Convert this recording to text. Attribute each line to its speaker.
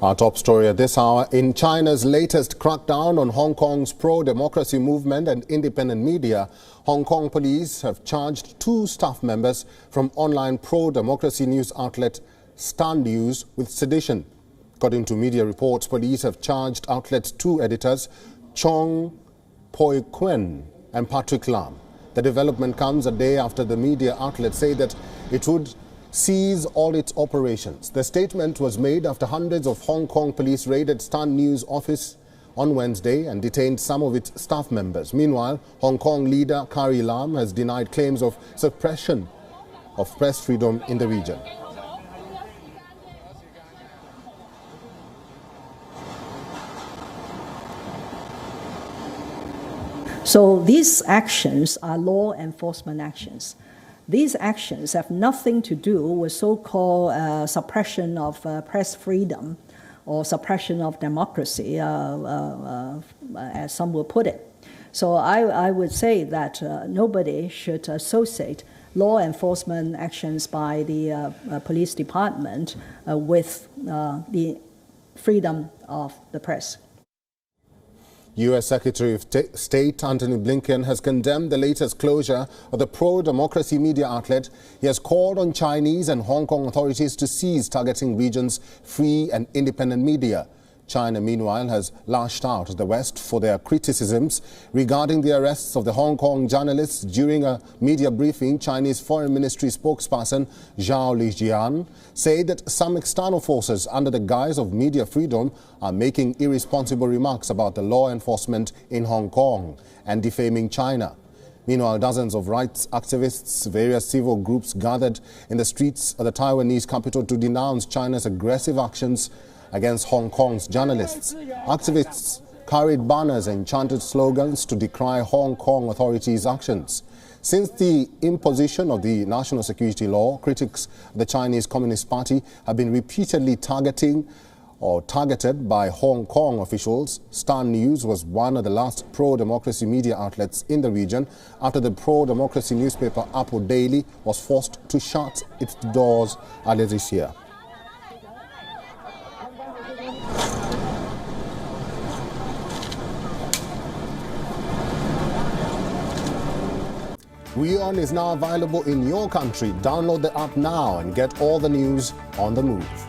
Speaker 1: Our top story at this hour: in China's latest crackdown on Hong Kong's pro-democracy movement and independent media, Hong Kong police have charged 2 staff members from online pro-democracy news outlet Star News with sedition. According to media reports, police have charged outlet's 2 editors, Chong Poi Kuen and Patrick Lam. The development comes a day after the media outlet said that it would cease all its operations. The statement was made after hundreds of Hong Kong police raided Star News office on Wednesday and detained some of its staff members. Meanwhile, Hong Kong leader Carrie Lam has denied claims of suppression of press freedom in the region.
Speaker 2: So these actions are law enforcement actions. These actions have nothing to do with so-called suppression of press freedom or suppression of democracy, as some will put it. So I would say that nobody should associate law enforcement actions by the police department with the freedom of the press.
Speaker 1: U.S. Secretary of State Antony Blinken has condemned the latest closure of the pro-democracy media outlet. He has called on Chinese and Hong Kong authorities to cease targeting region's free and independent media. China, meanwhile, has lashed out at the West for their criticisms regarding the arrests of the Hong Kong journalists. During a media briefing, Chinese Foreign Ministry spokesperson Zhao Lijian said that some external forces under the guise of media freedom are making irresponsible remarks about the law enforcement in Hong Kong and defaming China. Meanwhile, dozens of rights activists, various civil groups gathered in the streets of the Taiwanese capital to denounce China's aggressive actions against Hong Kong's journalists. Activists carried banners and chanted slogans to decry Hong Kong authorities' actions. Since the imposition of the national security law, critics of the Chinese Communist Party have been repeatedly targeted by Hong Kong officials. Star News was one of the last pro-democracy media outlets in the region after the pro-democracy newspaper Apple Daily was forced to shut its doors earlier this year. WION is now available in your country. Download the app now and get all the news on the move.